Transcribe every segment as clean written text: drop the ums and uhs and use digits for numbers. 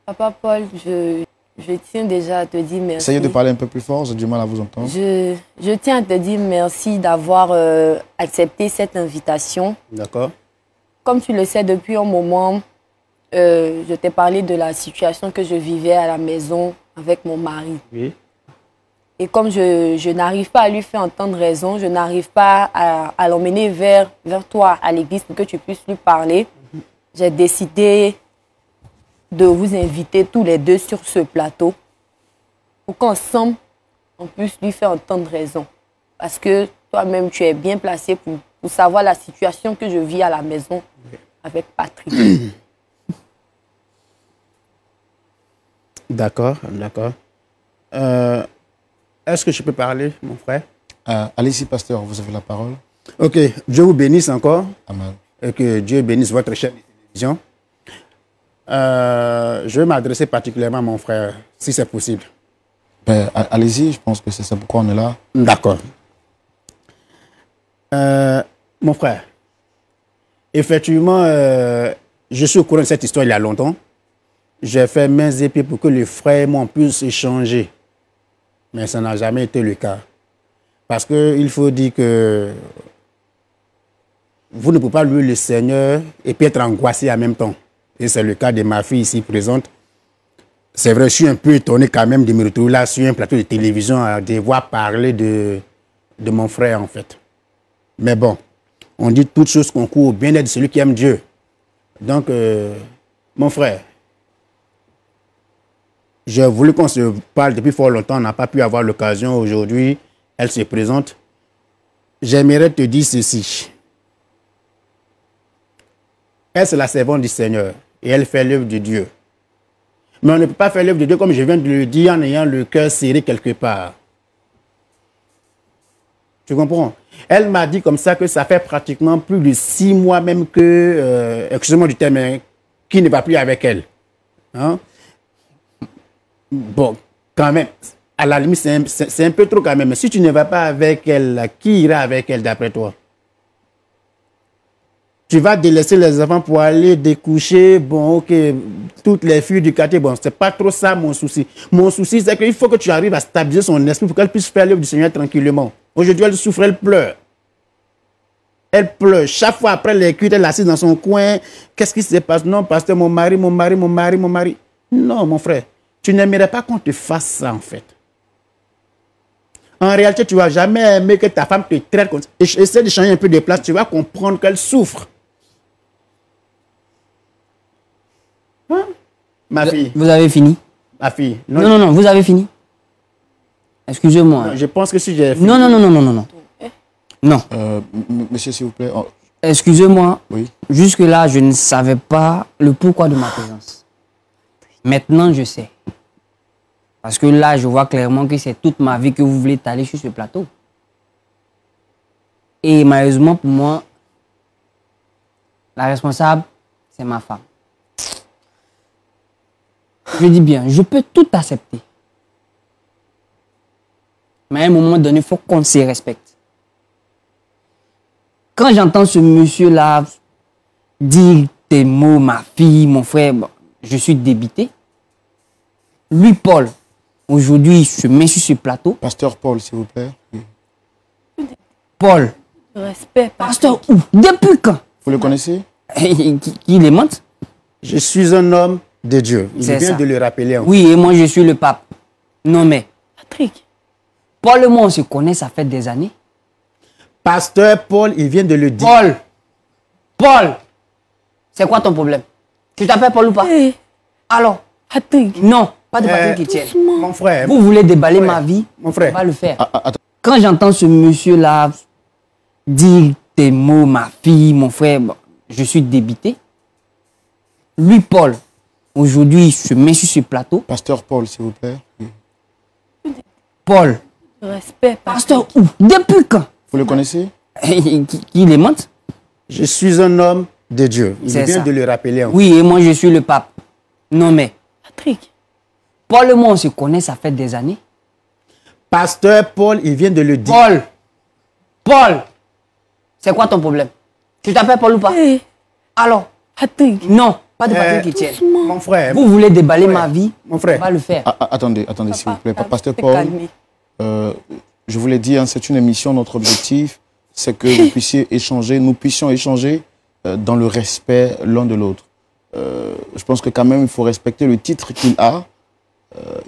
Papa Paul, je tiens déjà à te dire merci. Essayez de parler un peu plus fort, j'ai du mal à vous entendre. Je tiens à te dire merci d'avoir accepté cette invitation. D'accord. Comme tu le sais, depuis un moment, je t'ai parlé de la situation que je vivais à la maison avec mon mari. Oui. Et comme je n'arrive pas à lui faire entendre raison, je n'arrive pas à l'emmener vers toi, à l'église, pour que tu puisses lui parler, j'ai décidé de vous inviter tous les deux sur ce plateau pour qu'ensemble, on puisse lui faire entendre raison. Parce que toi-même, tu es bien placé pour savoir la situation que je vis à la maison avec Patrick. D'accord, d'accord. Est-ce que je peux parler, mon frère? Allez-y, pasteur, vous avez la parole. Ok, Dieu vous bénisse encore. Amen. Et que Dieu bénisse votre chaîne de télévision. Je vais m'adresser particulièrement à mon frère, si c'est possible. Ben, allez-y, je pense que c'est ça pourquoi on est là. D'accord. Mon frère, effectivement, je suis au courant de cette histoire il y a longtemps. J'ai fait mains et pieds pour que les frères et moi puissent échanger. Mais ça n'a jamais été le cas. Parce qu'il faut dire que vous ne pouvez pas louer le Seigneur et puis être angoissé en même temps. Et c'est le cas de ma fille ici présente. C'est vrai, je suis un peu étonné quand même de me retrouver là sur un plateau de télévision à devoir parler de mon frère en fait. Mais bon, on dit toutes choses concourent au bien-être de celui qui aime Dieu. Donc, mon frère, j'ai voulu qu'on se parle depuis fort longtemps, on n'a pas pu avoir l'occasion aujourd'hui, elle se présente. J'aimerais te dire ceci. Elle, c'est la servante du Seigneur et elle fait l'œuvre de Dieu. Mais on ne peut pas faire l'œuvre de Dieu comme je viens de le dire en ayant le cœur serré quelque part. Tu comprends? Elle m'a dit comme ça que ça fait pratiquement plus de 6 mois même que, excusez-moi du terme, qui ne va plus avec elle. Hein? Bon, quand même, à la limite, c'est un peu trop quand même. Si tu ne vas pas avec elle, qui ira avec elle d'après toi? Tu vas délaisser les enfants pour aller découcher, bon, ok, toutes les filles du quartier, bon, c'est pas trop ça mon souci. Mon souci, c'est qu'il faut que tu arrives à stabiliser son esprit pour qu'elle puisse faire l'œuvre du Seigneur tranquillement. Aujourd'hui, elle souffre, elle pleure. Elle pleure. Chaque fois après les cuites, elle est assise dans son coin. Qu'est-ce qui se passe? Non, pasteur, mon mari, mon mari, mon mari, mon mari. Non, mon frère, tu n'aimerais pas qu'on te fasse ça, en fait. En réalité, tu ne vas jamais aimer que ta femme te traite comme ça. Essaie de changer un peu de place, tu vas comprendre qu'elle souffre. Hein? Ma fille. Vous avez fini? Ma fille. Non, vous avez fini. Excusez-moi. Je pense que si j'ai fini. Non. Monsieur, s'il vous plaît. Oh. Excusez-moi. Oui. Jusque-là, je ne savais pas le pourquoi de ma présence. Maintenant, je sais. Parce que là, je vois clairement que c'est toute ma vie que vous voulez t'aller sur ce plateau. Et malheureusement pour moi, la responsable, c'est ma femme. Je dis bien, je peux tout accepter. Mais à un moment donné, il faut qu'on se respecte. Quand j'entends ce monsieur-là dire des mots, ma fille, mon frère, bon, je suis débité. Lui, Paul, aujourd'hui, je me mets sur ce plateau. Pasteur Paul, s'il vous plaît. Oui. Paul. Respect, pasteur où? Depuis quand? Vous le connaissez? Qui les monte? Je suis un homme de Dieu. Il vient de le rappeler. Oui, et moi, je suis le pape. Non, mais... Patrick. Paul et moi, on se connaît, ça fait des années. Pasteur Paul, il vient de le dire. Paul, c'est quoi ton problème? Tu t'appelles Paul ou pas? Hey. Alors? Patrick. Non, pas de Patrick qui tienne. Mon frère. Vous voulez déballer ma vie? Mon frère. On va le faire. Attends. Quand j'entends ce monsieur-là dire des mots, ma fille, mon frère, bon, je suis débité. Lui, Paul, aujourd'hui, je me mets sur ce plateau. Pasteur Paul, s'il vous plaît. Oui. Paul. Respect, pasteur où? Depuis quand? Vous le connaissez? Qui les monte? Je suis un homme de Dieu. Il vient de le rappeler. Oui, et moi, je suis le pape. Non, mais... Patrick. Paul et moi, on se connaît, ça fait des années. Pasteur Paul, il vient de le dire. Paul, c'est quoi ton problème? Tu t'appelles Paul ou pas? Hey. Alors? Patrick. Non, Pas de papier qui tienne. Mon frère. Vous voulez déballer ma vie, Mon frère. on va le faire. Attendez, s'il vous plaît. Pasteur t'es Paul, calmé. je vous l'ai dit, hein, c'est une émission, notre objectif, c'est que vous puissiez échanger, nous puissions échanger dans le respect l'un de l'autre. Je pense que quand même, il faut respecter le titre qu'il a.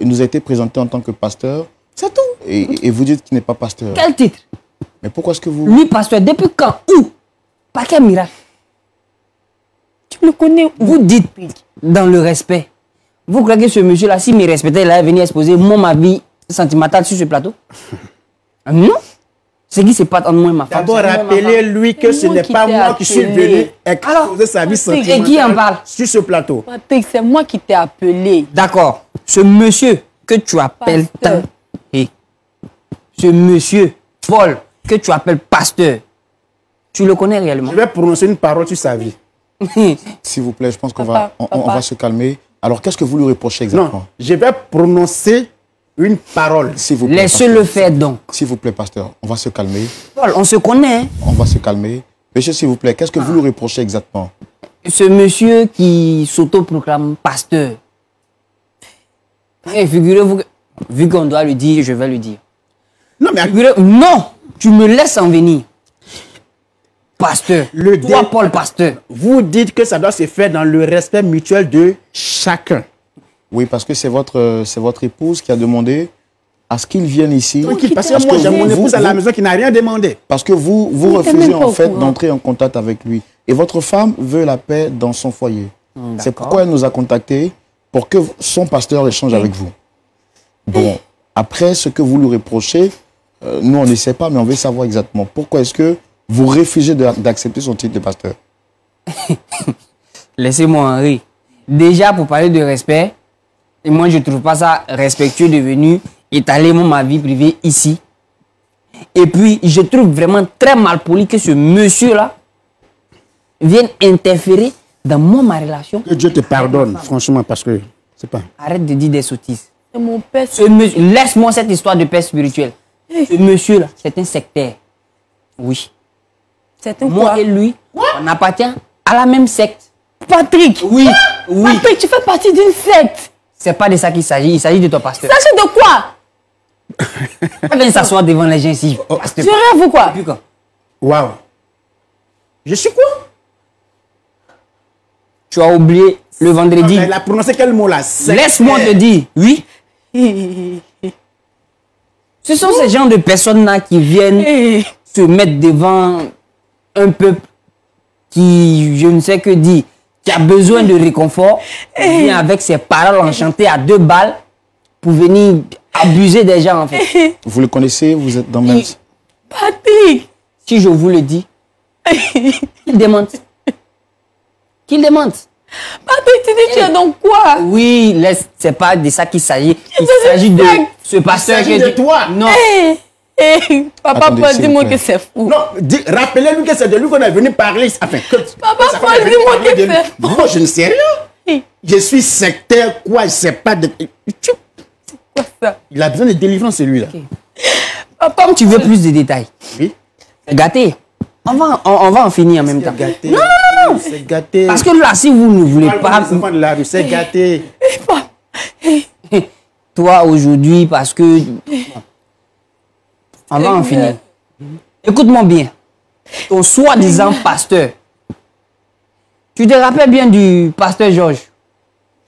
Il nous a été présenté en tant que pasteur. C'est tout. Et vous dites qu'il n'est pas pasteur. Quel titre? Mais pourquoi est-ce que vous... Lui, pasteur, depuis quand? Où? Par quel miracle? Tu le connais où? Vous dites dans le respect. Vous croyez que ce monsieur-là, s'il me respectait, il allait venir exposer ma vie sentimentale sur ce plateau? Non. Ce qui se passe entre moi et ma femme. D'abord, rappelez-lui que ce n'est pas moi qui suis venu exposer sa vie sentimentale. Et qui en parle? Sur ce plateau. Patrick, c'est moi qui t'ai appelé. D'accord. Ce monsieur que tu appelles Pasteur. et ce monsieur Paul que tu appelles pasteur, tu le connais réellement? Je vais prononcer une parole sur sa vie. S'il vous plaît, je pense qu'on Papa, on va se calmer. Alors, qu'est-ce que vous lui reprochez exactement? Non, je vais prononcer une parole. S'il vous plaît, Laissez-le pasteur. faire donc. S'il vous plaît, pasteur, on va se calmer. Paul, on se connaît. Hein? On va se calmer. Monsieur, s'il vous plaît, qu'est-ce que vous lui reprochez exactement? Ce monsieur qui s'autoproclame pasteur. Et figurez-vous, vu qu'on doit le dire, je vais le dire. Non, mais Non, tu me laisses en venir. Pasteur, toi Paul, pasteur. vous dites que ça doit se faire dans le respect mutuel de chacun. Oui, parce que c'est votre épouse qui a demandé à ce qu'il vienne ici. Tranquille, parce que moi, j'ai mon épouse à la maison qui n'a rien demandé. Parce que vous t'es refusez même pas en au fait courant. d'entrer en contact avec lui. Et votre femme veut la paix dans son foyer. C'est pourquoi elle nous a contactés pour que son pasteur échange avec vous. Bon, après ce que vous lui reprochez, nous on ne sait pas, mais on veut savoir exactement pourquoi est-ce que vous refusez d'accepter son titre de pasteur. Laissez-moi en rire. Déjà, pour parler de respect, et moi je ne trouve pas ça respectueux de venir étaler ma vie privée ici. Et puis, je trouve vraiment très mal poli que ce monsieur-là vienne interférer dans ma relation. Que Dieu te pardonne, franchement, parce que c'est pas. Arrête de dire des sottises. C'est mon père. Laisse-moi cette histoire de paix spirituelle. Ce monsieur-là, c'est un sectaire. Oui. C'est un Moi quoi? et lui, on appartient à la même secte. Patrick. Oui, oui. Patrick, tu fais partie d'une secte. C'est pas de ça qu'il s'agit, il s'agit de ton pasteur. Sachez de quoi? Viens s'asseoir devant les gens ici. Pasteur. Tu rêves ou quoi? Depuis quand? Waouh. Je suis quoi? Tu as oublié le vendredi. Elle a prononcé quel mot là? Laisse-moi te dire, oui. Ce sont ces gens de personnes-là qui viennent se mettre devant un peuple qui, je ne sais que dire, qui a besoin de réconfort, vient avec ses paroles enchantées à 2 balles pour venir abuser des gens en fait. Vous le connaissez, vous êtes dans le même... Patrick. Si je vous le dis, qu'il demande. Qu'il demande. Patrick, tu dis tu es dans quoi? Oui, c'est pas de ça qu'il s'agit. Il s'agit de ce pasteur s'agit qui de dit- toi. Non. Papa Attendez, Paul, s'il vous dis-moi plaît. que c'est fou. Non, rappelez-lui que c'est de lui qu'on est venu parler. Enfin, Papa ça Paul, fait venir dis-moi parler que de lui. c'est fou. Moi, je ne sais rien. Je suis sectaire, quoi, je ne sais pas de... Quoi ça? Il a besoin de délivrance, celui-là. Comme tu veux plus de détails, Oui. c'est gâté. On va en finir en même temps. C'est gâté. C'est gâté. Parce que là, si vous ne voulez Parle pas... comme les enfants de la rue, c'est gâté. Toi, aujourd'hui, parce que... On va en finir. Écoute-moi bien. Ton soi-disant pasteur. Tu te rappelles bien du pasteur Georges?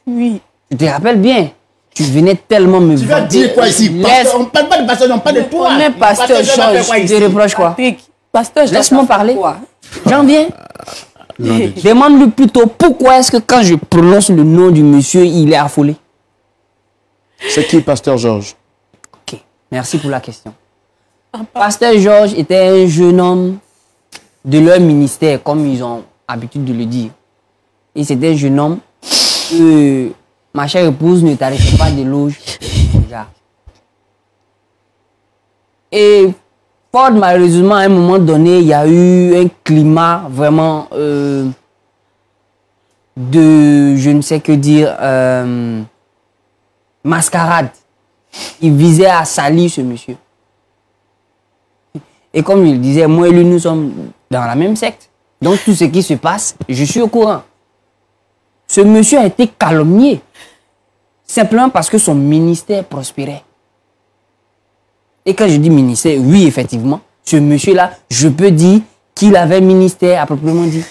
Oui. Tu te rappelles bien? Tu venais tellement me Tu vas vanter. dire quoi ici? Laisse- Pasteur, on ne parle pas de pasteur, on parle de toi. On est pasteur Georges, on Georges. quoi Tu ici? te reproches quoi? Patrick, pasteur, je Laisse-moi dois faire parler. quoi? J'en viens. Demande-lui plutôt pourquoi est-ce que quand je prononce le nom du monsieur, il est affolé. C'est qui, pasteur Georges? Ok, merci pour la question. Pasteur Georges était un jeune homme de leur ministère, comme ils ont habitude de le dire. Et c'était un jeune homme que ma chère épouse ne tarissait pas d'éloges. Déjà. Et fort malheureusement, à un moment donné, il y a eu un climat vraiment de, je ne sais que dire, mascarade. Il visait à salir ce monsieur. Et comme je le disais, moi et lui, nous sommes dans la même secte. Donc tout ce qui se passe, je suis au courant. Ce monsieur a été calomnié. Simplement parce que son ministère prospérait. Et quand je dis ministère, oui, effectivement, ce monsieur-là, je peux dire qu'il avait ministère à proprement dit.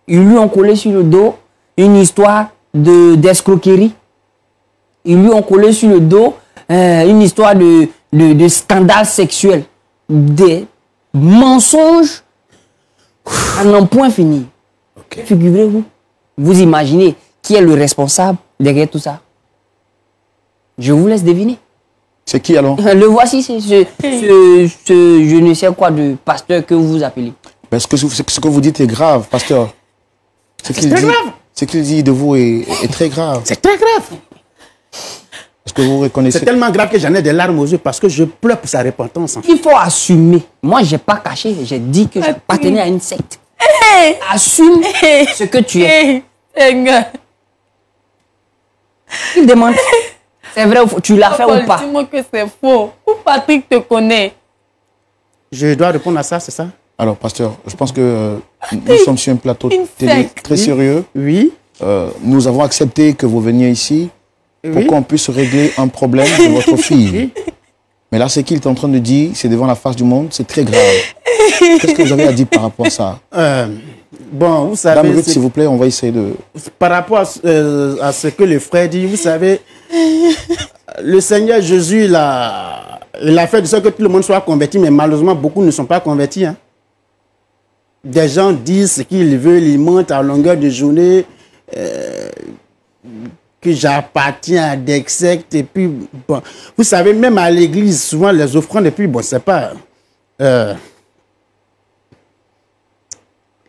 Ils lui ont collé sur le dos une histoire d'escroquerie. Ils lui ont collé sur le dos une histoire de scandale sexuel. Des mensonges à n'en point finir. Okay. Figurez-vous, vous imaginez qui est le responsable derrière tout ça? Je vous laisse deviner. C'est qui alors? Le voici, c'est je ne sais quoi de pasteur que vous appelez. Parce que ce que vous dites est grave, pasteur. C'est très grave. Ce qu'il dit de vous est très grave. C'est très grave. Est-ce que vous reconnaissez? C'est tellement grave que j'en ai des larmes aux yeux parce que je pleure pour sa repentance. Il faut assumer. Moi, je n'ai pas caché. J'ai dit que j'appartenais à une secte. Assume ce que tu es. Il demande. C'est vrai ou faux? Tu l'as fait ou pas? Dis-moi que c'est faux. Où Patrick te connaît? Je dois répondre à ça, c'est ça? Alors, pasteur, je pense que nous sommes sur un plateau télé très sérieux. Oui. Nous avons accepté que vous veniez ici pour qu'on puisse régler un problème de votre fille. Oui. Mais là, ce qu'il est en train de dire, c'est devant la face du monde, c'est très grave. Qu'est-ce que vous avez à dire par rapport à ça? Bon, vous savez... Dame Ruth, s'il vous plaît, on va essayer de... Par rapport à ce que le frère dit, vous savez, le Seigneur Jésus, il a fait de sorte que tout le monde soit converti, mais malheureusement, beaucoup ne sont pas convertis. Hein. Des gens disent ce qu'ils veulent, ils mentent à longueur de journée, que j'appartiens à des sectes, et puis, bon, vous savez, même à l'église, souvent les offrandes, et puis, bon, c'est pas...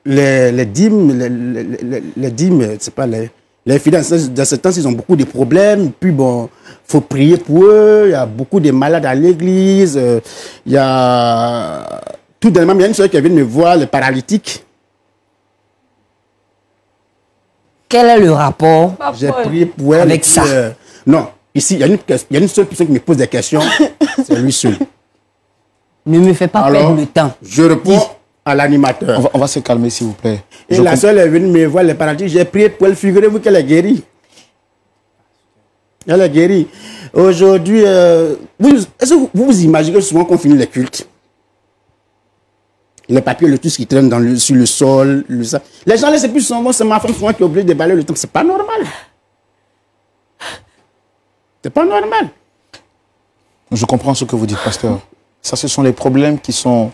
les dîmes, c'est pas les fidèles, dans ce temps, ils ont beaucoup de problèmes. Puis bon, il faut prier pour eux. Il y a beaucoup de malades à l'église. Il y a... Tout dernièrement, il y a une soeur qui vient me voir, le paralytique. Quel est le rapport J'ai prié pour elle. Avec ça non, ici, il y a une seule personne qui me pose des questions. C'est lui seul. Ne me fais pas perdre le temps. Je réponds à l'animateur. On va se calmer, s'il vous plaît. Et la seule est venue me voir, les paralytiques. J'ai prié pour elle. Figurez-vous qu'elle est guérie. Elle est guérie. Aujourd'hui, est-ce que vous imaginez souvent qu'on finit les cultes? Les papiers, tout ce qui traîne sur le sol. Les gens laissent plus souvent, c'est ma femme souvent qui est obligée de balayer le temple. C'est pas normal. C'est pas normal. Je comprends ce que vous dites, pasteur. Ça, ce sont les problèmes qui sont...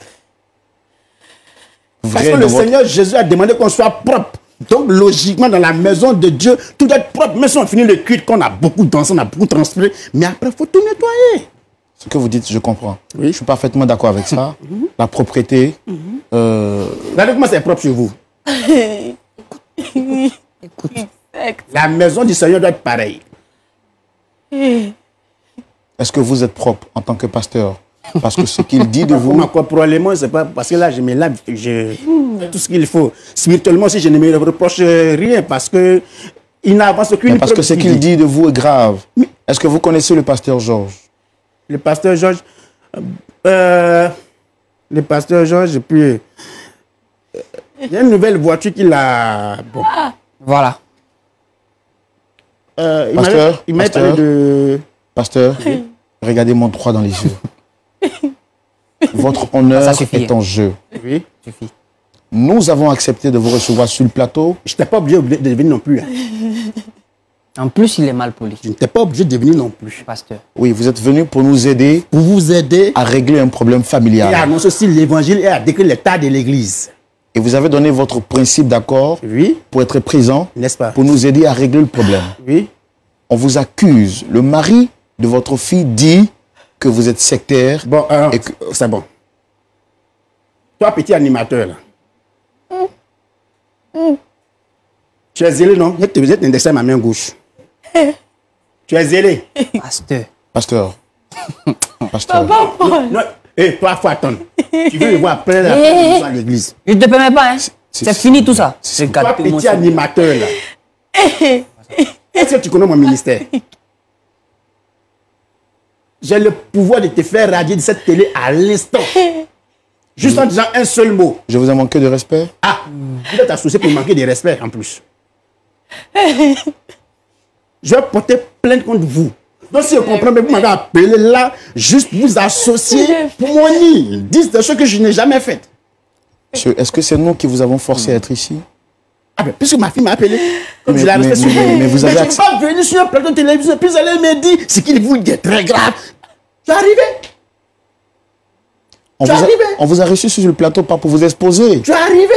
Parce que le Seigneur Jésus a demandé qu'on soit propre. Donc, logiquement, dans la maison de Dieu, tout doit être propre. Même si on finit le culte, qu'on a beaucoup dansé, on a beaucoup transpiré. Mais après, il faut tout nettoyer. Ce que vous dites, je comprends. Oui. Je suis parfaitement d'accord avec ça. La propreté. Regardez comment c'est propre chez vous. Écoute. La maison du Seigneur doit être pareille. Est-ce que vous êtes propre en tant que pasteur? Parce que ce qu'il dit de vous... Probablement, c'est pas parce que là, je me lave, tout ce qu'il faut. Spirituellement, si je ne me reproche rien, parce que il n'avance aucune... Parce que ce qu'il dit de vous est grave. Est-ce que vous connaissez le pasteur Georges? Le pasteur Georges... le pasteur Georges, puis... il y a une nouvelle voiture qu'il a... Bon. Voilà. Il m'a parlé de... Pasteur, regardez mon droit dans les yeux. Votre honneur est en jeu. Oui. Suffit. Nous avons accepté de vous recevoir sur le plateau. Je n'étais pas obligé de venir non plus. Hein. En plus, il est mal poli. Je n'étais pas obligé de venir non plus. Pasteur. Oui, vous êtes venu pour nous aider. Pour vous aider. À régler un problème familial. Et à annoncer aussi l'évangile et à décrire l'état de l'église. Et vous avez donné votre principe d'accord. Oui. Pour être présent. N'est-ce pas? Pour nous aider à régler le problème. Oui. On vous accuse. Le mari de votre fille dit que vous êtes sectaire. Bon, c'est bon. Toi, petit animateur, là. Tu es zélé, non? Vous êtes indexé à ma main gauche. Tu es zélé. Pasteur. Pasteur. Pasteur. Non. Et toi, il faut attendre. Tu veux le voir après à l'église. Je ne te permets pas, hein. C'est fini tout ça. Toi, petit animateur, là. Est-ce que tu connais mon ministère? J'ai le pouvoir de te faire radier de cette télé à l'instant. Juste en disant un seul mot. Je vous ai manqué de respect? Ah, vous êtes associé pour manquer de respect en plus. Je vais porter plainte contre vous. Donc si je comprends, mais vous m'avez appelé là, juste vous associer pour mon nid. Dites des choses que je n'ai jamais faites. Monsieur, est-ce que c'est nous qui vous avons forcé à être ici? Ah ben, puisque ma fille m'a appelé, comme Mais- je l'ai arrêté sur mais vous avez je ne vais pas venir sur un plateau de télévision, puis vous allez me dire ce qu'il vous dit est très grave. Tu es arrivé. On vous a reçu sur le plateau pas pour vous exposer. Tu es arrivé.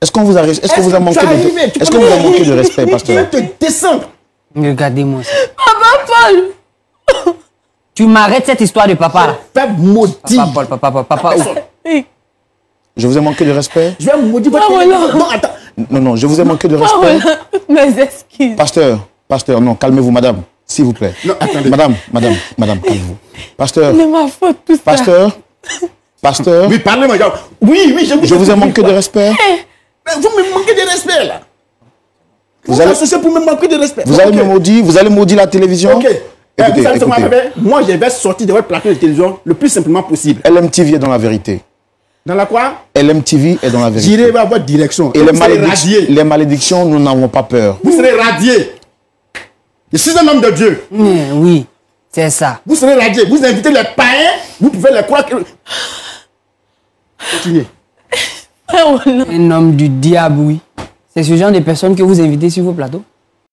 Est-ce qu'on vous a reçu? Est-ce que vous a manqué de est-ce que vous a manqué de respect, pasteur? Je vais te descendre. Regardez-moi ça. Papa Paul. Tu m'arrêtes cette histoire de papa là. Fais maudit. Papa Paul, papa. Oh. Je vous ai manqué de respect? Je vais maudire votre voilà. Non, attends. Non, je vous ai manqué de respect. Mes excuses. Pasteur, non, calmez-vous, madame, s'il vous plaît. Non, attendez. Madame, calmez-vous. Pasteur, C'est ma faute, tout ça. pasteur, Oui, parlez-moi. Oui, je vous ai manqué de respect. Mais vous me manquez de respect là. Vous allez- allez associer pour me manquer de respect. Vous allez Ok. me maudire, vous allez maudire la télévision. Ok. Écoutez, Vous savez ce que écoutez. moi, je vais sortir de votre plateau de télévision le plus simplement possible. LMTV est dans la vérité. Dans la quoi? LMTV est dans la vérité. J'irai vers votre direction. Et vous serez radié. les malédictions, nous n'avons pas peur. Vous serez radié. Je suis un homme de Dieu. Oui, c'est ça. Vous serez radié. Vous invitez les païens, vous pouvez les croire que... Continuez. Un homme du diable, oui. C'est ce genre de personnes que vous invitez sur vos plateaux.